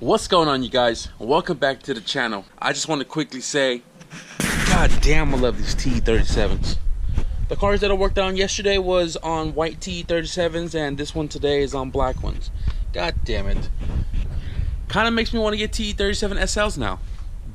What's going on, you guys? Welcome back to the channel. I just want to quickly say, god damn, I love these TE37s. The cars that I worked on yesterday was on white TE37s, and this one today is on black ones. God damn it. Kind of makes me want to get TE37SLs now,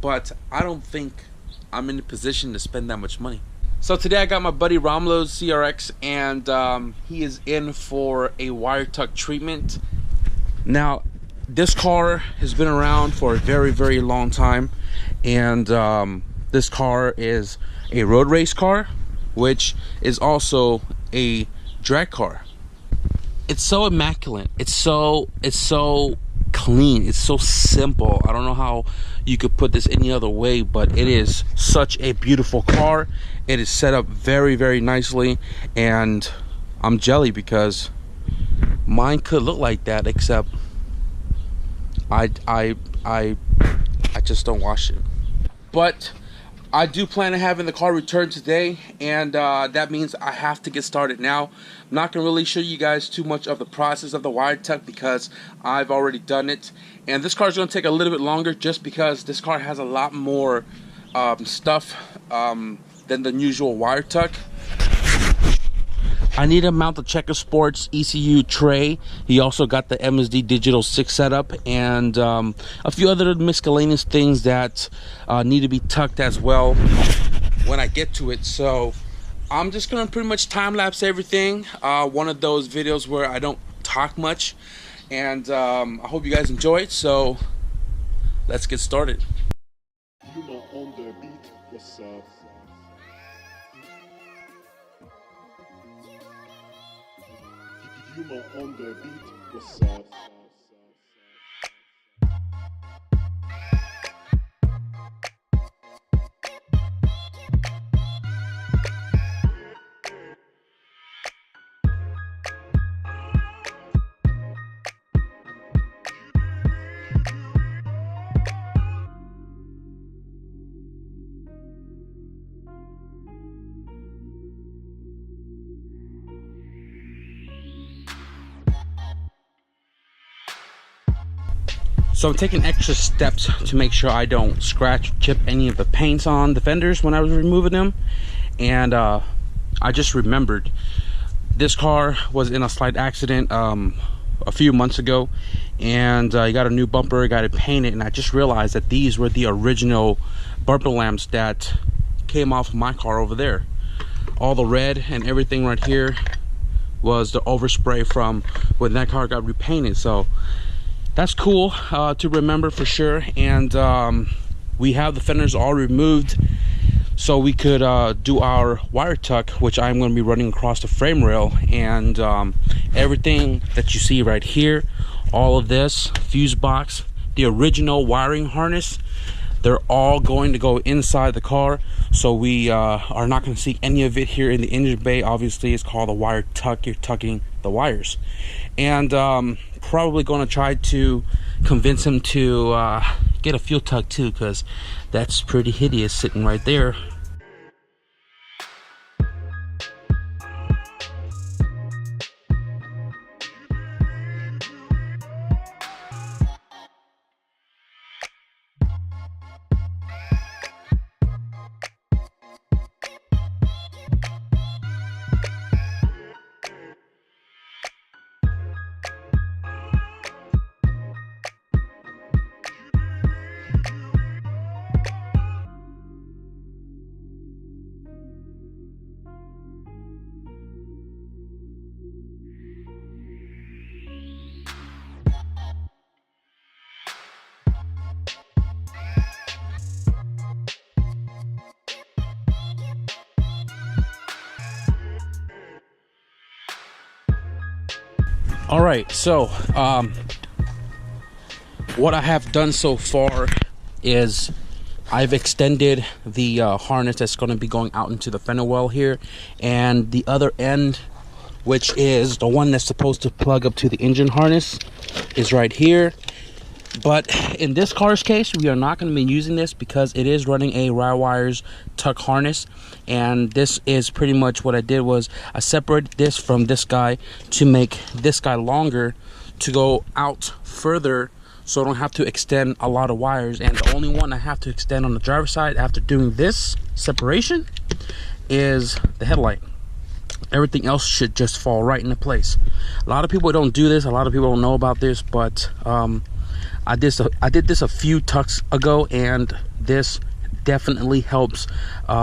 but I don't think I'm in a position to spend that much money. So today I got my buddy Romulo's CRX, and he is in for a wire tuck treatment. Now, this car has been around for a very long time, and this car is a road race car, which is also a drag car. It's so immaculate, it's so clean, it's so simple. I don't know how you could put this any other way, but it is such a beautiful car. It is set up very nicely, and I'm jelly because mine could look like that, except I just don't wash it. But I do plan on having the car returned today, and that means I have to get started now. I'm not gonna really show you guys too much of the process of the wire tuck because I've already done it, and this car is gonna take a little bit longer just because this car has a lot more stuff than the usual wire tuck. I need to mount the Checker Sports ECU tray. He also got the MSD Digital 6 setup, and a few other miscellaneous things that need to be tucked as well when I get to it. So I'm just gonna pretty much time-lapse everything. One of those videos where I don't talk much, and I hope you guys enjoy it. So let's get started. On the beat, what's up? Yuma on the beat, what's up? So I'm taking extra steps to make sure I don't scratch or chip any of the paints on the fenders when I was removing them. And I just remembered this car was in a slight accident a few months ago, and I got a new bumper, got it painted, and I just realized that these were the original bumper lamps that came off of my car over there. All the red and everything right here was the overspray from when that car got repainted. So that's cool to remember for sure. And we have the fenders all removed so we could do our wire tuck, which I'm going to be running across the frame rail. And everything that you see right here, all of this fuse box, the original wiring harness, they're all going to go inside the car. So we are not going to see any of it here in the engine bay. Obviously, it's called a wire tuck. You're tucking the wires. And probably going to try to convince him to get a fuel tuck too, because that's pretty hideous sitting right there. All right, so what I have done so far is I've extended the harness that's going to be going out into the fender well here, and the other end, which is the one that's supposed to plug up to the engine harness, is right here. But in this car's case, we are not going to be using this because it is running a Rywires tuck harness, and this is pretty much what I did was I separated this from this guy to make this guy longer to go out further so I don't have to extend a lot of wires. And the only one I have to extend on the driver's side after doing this separation is the headlight. Everything else should just fall right into place. A lot of people don't do this, a lot of people don't know about this, but I did this a few tucks ago, and this definitely helps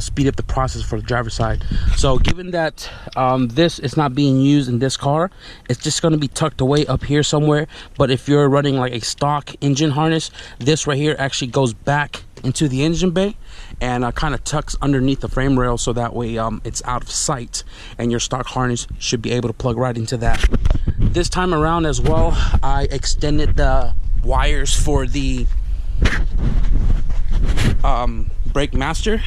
speed up the process for the driver's side. So given that this is not being used in this car, it's just going to be tucked away up here somewhere. But if you're running like a stock engine harness, this right here actually goes back into the engine bay and kind of tucks underneath the frame rail, so that way it's out of sight, and your stock harness should be able to plug right into that. This time around as well, I extended the wires for the brake master,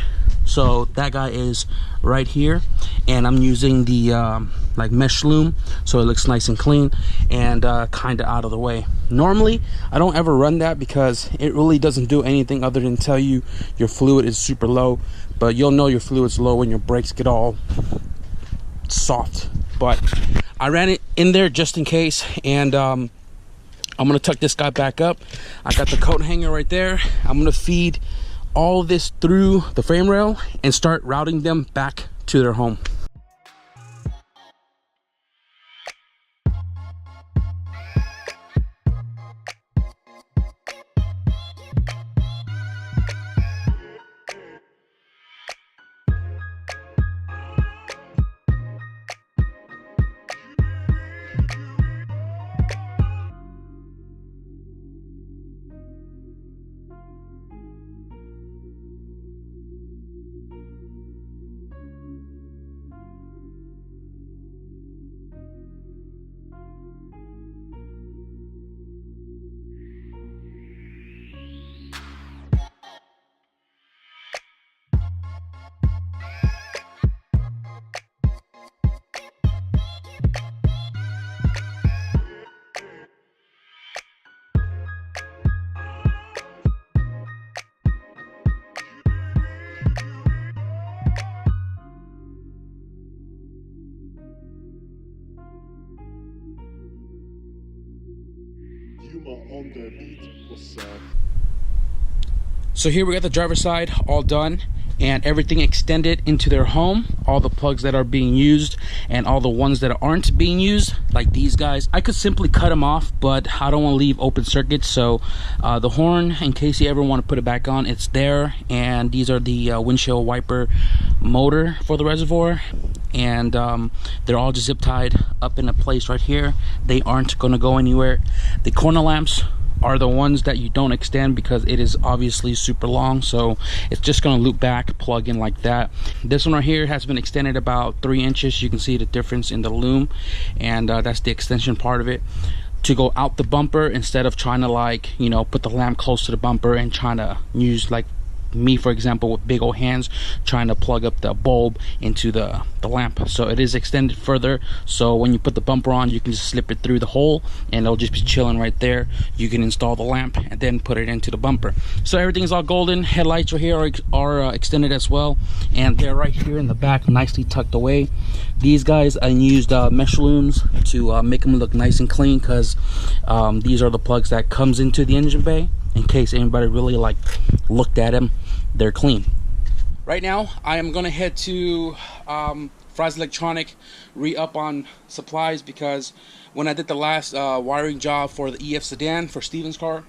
so that guy is right here, and I'm using the like mesh loom, so it looks nice and clean and kind of out of the way. Normally I don't ever run that because it really doesn't do anything other than tell you your fluid is super low, but you'll know your fluid's low when your brakes get all soft. But I ran it in there just in case, and I'm gonna tuck this guy back up. I got the coat hanger right there. I'm gonna feed all of this through the frame rail and start routing them back to their home. Humor on the beat was So here we got the driver's side all done and everything extended into their home. All the plugs that are being used and all the ones that aren't being used, like these guys, I could simply cut them off, but I don't want to leave open circuits. So the horn, in case you ever want to put it back on, it's there. And these are the windshield wiper motor for the reservoir, and they're all just zip tied up in a place right here. They aren't going to go anywhere. The corner lamps are the ones that you don't extend because it is obviously super long, so it's just going to loop back, plug in like that. This one right here has been extended about 3 inches. You can see the difference in the loom, and that's the extension part of it, to go out the bumper instead of trying to, like, you know, put the lamp close to the bumper and trying to use, like me for example, with big old hands trying to plug up the bulb into the lamp. So it is extended further, so when you put the bumper on, you can just slip it through the hole and it'll just be chilling right there. You can install the lamp and then put it into the bumper. So everything's all golden. Headlights right here are extended as well, and they're right here in the back, nicely tucked away. These guys, I used mesh looms to make them look nice and clean, because these are the plugs that comes into the engine bay. In case anybody really like looked at them, they're clean. Right now I am gonna head to Fry's Electronic, re-up on supplies, because when I did the last wiring job for the EF sedan for Steven's car,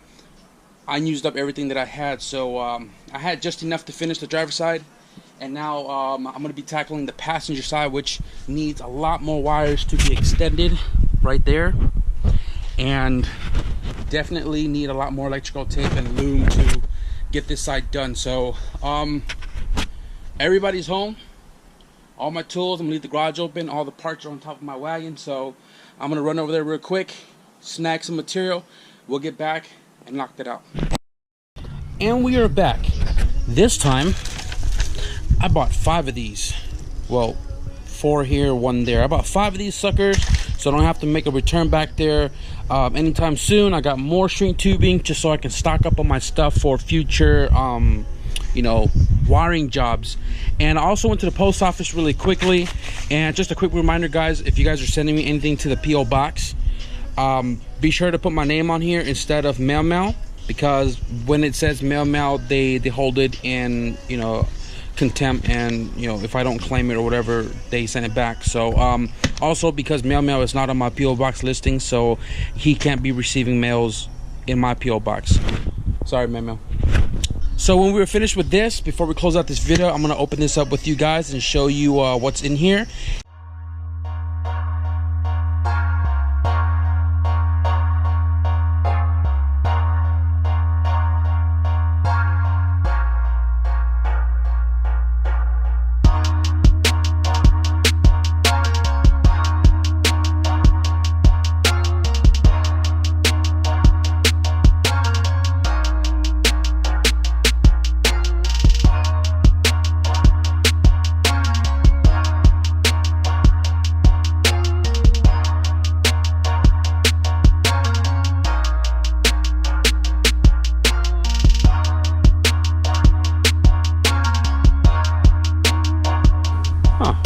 I used up everything that I had. So I had just enough to finish the driver's side, and now I'm gonna be tackling the passenger side, which needs a lot more wires to be extended right there, and definitely need a lot more electrical tape and loom to get this side done. So everybody's home, all my tools, I'm gonna leave the garage open, all the parts are on top of my wagon, so I'm gonna run over there real quick, snag some material, we'll get back and knock that out. And we are back. This time I bought 5 of these. Well, 4 here, 1 there. I bought 5 of these suckers, so I don't have to make a return back there anytime soon. I got more shrink tubing just so I can stock up on my stuff for future you know, wiring jobs. And I also went to the post office really quickly, and just a quick reminder, guys, if you guys are sending me anything to the PO box, Be sure to put my name on here instead of mail, because when it says mail, they hold it in, you know, contempt, and you know, if I don't claim it or whatever, they send it back. So also because mail is not on my PO box listing, so he can't be receiving mails in my PO box. Sorry, mail. So when we were finished with this, before we close out this video, I'm gonna open this up with you guys and show you what's in here.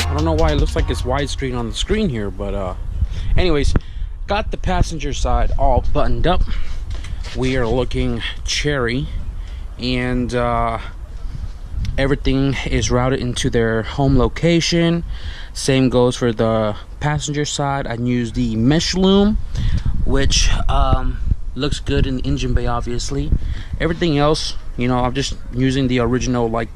I don't know why it looks like it's widescreen on the screen here, but anyways, got the passenger side all buttoned up. We are looking cherry, and everything is routed into their home location. Same goes for the passenger side. I used the mesh loom, which looks good in the engine bay, obviously. Everything else, you know, I'm just using the original like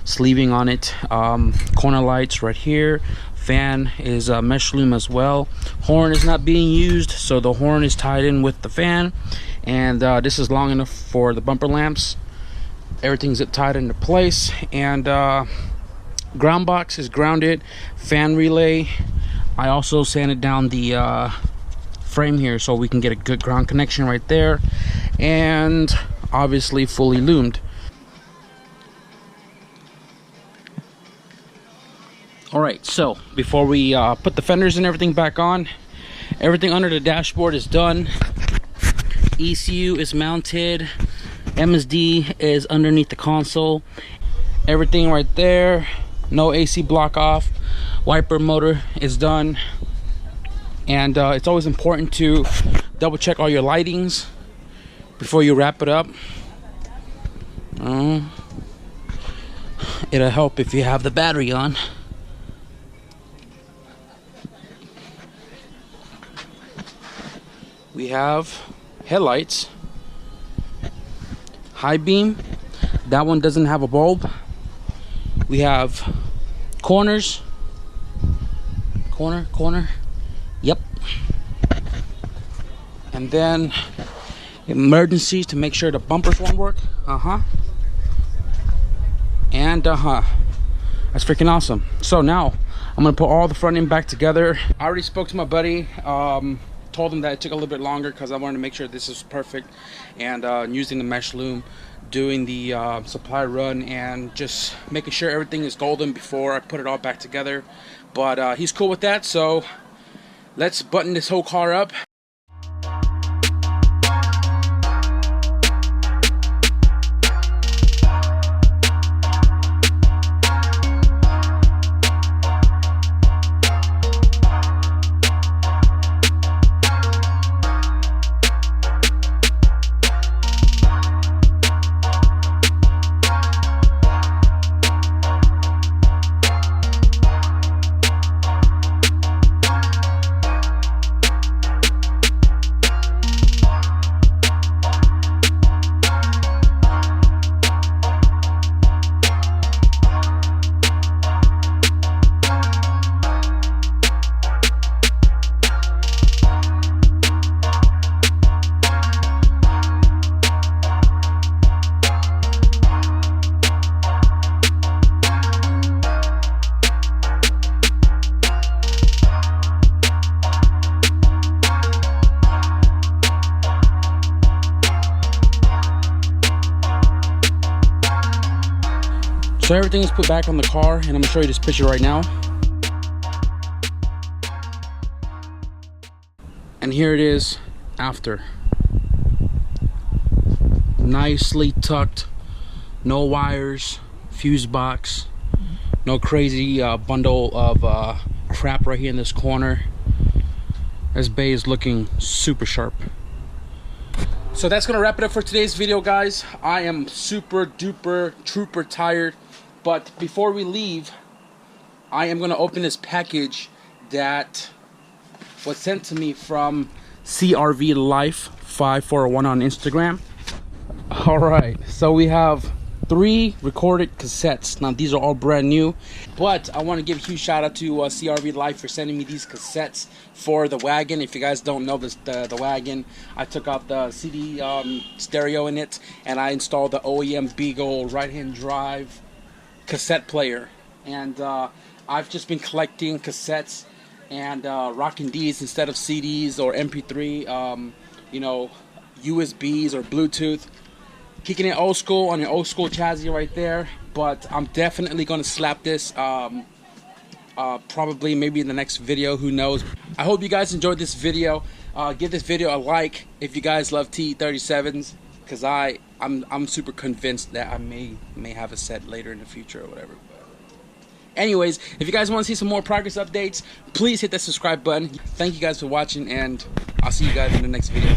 sleeving on it. Corner lights right here. Fan is mesh loom as well. Horn is not being used, so the horn is tied in with the fan, and this is long enough for the bumper lamps. Everything's tied into place, and ground box is grounded. Fan relay, I also sanded down the frame here so we can get a good ground connection right there, and obviously fully loomed. Alright, so before we put the fenders and everything back on, everything under the dashboard is done. ECU is mounted. MSD is underneath the console. Everything right there. No AC block off. Wiper motor is done. And it's always important to double check all your lightings before you wrap it up. It'll help if you have the battery on. We have headlights, high beam. That one doesn't have a bulb. We have corners, corner. Yep. And then emergencies to make sure the bumpers won't work. And that's freaking awesome. So now I'm gonna put all the front end back together. I already spoke to my buddy. Told him that it took a little bit longer because I wanted to make sure this is perfect, and using the mesh loom, doing the supply run, and just making sure everything is golden before I put it all back together. But he's cool with that, so let's button this whole car up. So everything is put back on the car, and I'm gonna show you this picture right now. And here it is after. Nicely tucked, no wires, fuse box, no crazy bundle of crap right here in this corner. This bay is looking super sharp. So that's gonna wrap it up for today's video, guys. I am super duper trooper tired, but before we leave, I am gonna open this package that was sent to me from CRV Life 5401 on Instagram. All right, so we have 3 recorded cassettes. Now these are all brand new, but I want to give a huge shout out to CRV Life for sending me these cassettes for the wagon. If you guys don't know this, the wagon, I took out the CD stereo in it, and I installed the OEM Beagle right-hand drive cassette player. And I've just been collecting cassettes and rocking these instead of CDs or MP3, you know, USBs or Bluetooth. Kicking it old school on an old school chassis right there, but I'm definitely going to slap this probably maybe in the next video, who knows. I hope you guys enjoyed this video. Give this video a like if you guys love TE37s, because I'm super convinced that I may have a set later in the future or whatever. Anyways, if you guys want to see some more progress updates, please hit that subscribe button. Thank you guys for watching, and I'll see you guys in the next video.